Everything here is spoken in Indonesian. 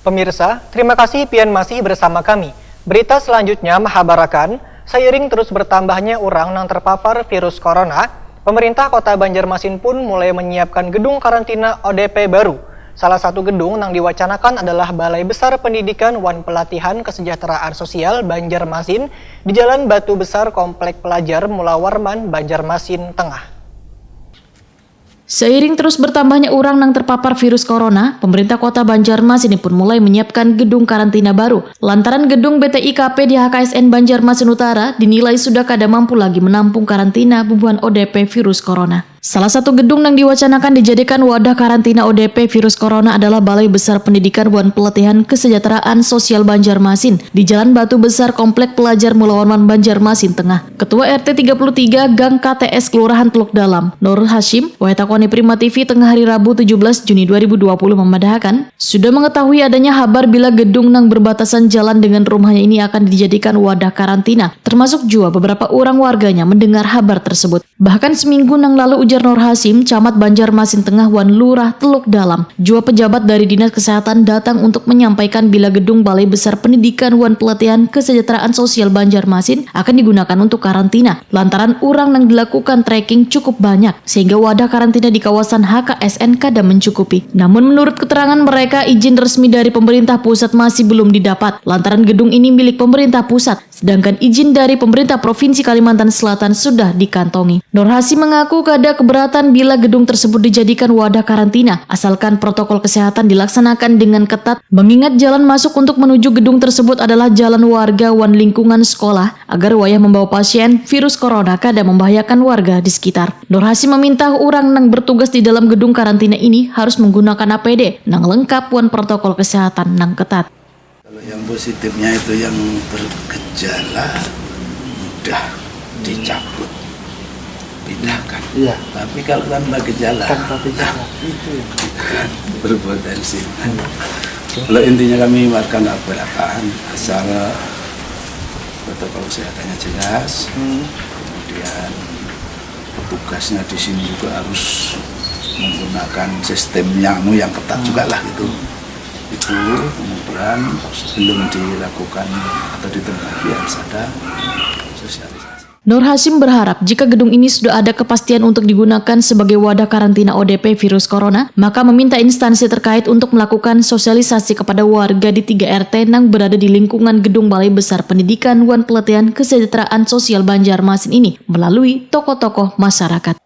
Pemirsa, terima kasih pian masih bersama kami. Berita selanjutnya menghabarkan, seiring terus bertambahnya orang yang terpapar virus corona, pemerintah Kota Banjarmasin pun mulai menyiapkan gedung karantina ODP baru. Salah satu gedung yang diwacanakan adalah Balai Besar Pendidikan wan Pelatihan Kesejahteraan Sosial Banjarmasin di Jalan Batu Besar Komplek Pelajar Mulawarman, Banjarmasin Tengah. Seiring terus bertambahnya orang yang terpapar virus corona, pemerintah kota Banjarmasin pun mulai menyiapkan gedung karantina baru. Lantaran gedung BTIKP di HKSN Banjarmasin Utara dinilai sudah kada mampu lagi menampung karantina bubuhan ODP virus corona. Salah satu gedung yang diwacanakan dijadikan wadah karantina ODP virus corona adalah Balai Besar Pendidikan wan Pelatihan Kesejahteraan Sosial Banjarmasin di Jalan Batu Besar Komplek Pelajar Mulawarman Banjarmasin Tengah. Ketua RT 33 Gang KTS Kelurahan Teluk Dalam, Nurul Hashim, Wahetakoni Prima TV tengah hari Rabu 17 Juni 2020 memadahkan, sudah mengetahui adanya kabar bila gedung yang berbatasan jalan dengan rumahnya ini akan dijadikan wadah karantina, termasuk juga beberapa orang warganya mendengar kabar tersebut. Bahkan seminggu yang lalu ujar Nur Hasim, Camat Banjarmasin Tengah wan Lurah Teluk Dalam, juga pejabat dari Dinas Kesehatan datang untuk menyampaikan bila gedung Balai Besar Pendidikan wan Pelatihan Kesejahteraan Sosial Banjarmasin akan digunakan untuk karantina, lantaran orang yang dilakukan tracking cukup banyak, sehingga wadah karantina di kawasan HKSN kada mencukupi. Namun menurut keterangan mereka, izin resmi dari pemerintah pusat masih belum didapat, lantaran gedung ini milik pemerintah pusat, sedangkan izin dari pemerintah Provinsi Kalimantan Selatan sudah dikantongi. Nur Hasim mengaku kada keberatan bila gedung tersebut dijadikan wadah karantina, asalkan protokol kesehatan dilaksanakan dengan ketat, mengingat jalan masuk untuk menuju gedung tersebut adalah jalan warga wan lingkungan sekolah, agar wayah membawa pasien virus corona kada membahayakan warga di sekitar. Nur Hasim meminta orang yang bertugas di dalam gedung karantina ini harus menggunakan APD yang lengkap wan protokol kesehatan yang ketat. Kalau yang positifnya itu yang bergejala mudah dicabut, pindahkan. Iya. Tapi kalau tanpa gejala, itu berpotensi. Kalau intinya kami warga nggak berapaan, asal protokol kesehatannya jelas, kemudian petugasnya di sini juga harus menggunakan sistem yang ketat juga lah gitu. Itu kemudian sebelum dilakukan atau ditempati harus ada sosialisasi. Nur Hasim berharap jika gedung ini sudah ada kepastian untuk digunakan sebagai wadah karantina ODP virus corona, maka meminta instansi terkait untuk melakukan sosialisasi kepada warga di 3 RT yang berada di lingkungan gedung Balai Besar Pendidikan wan Pelatihan Kesejahteraan Sosial Banjarmasin ini melalui tokoh-tokoh masyarakat.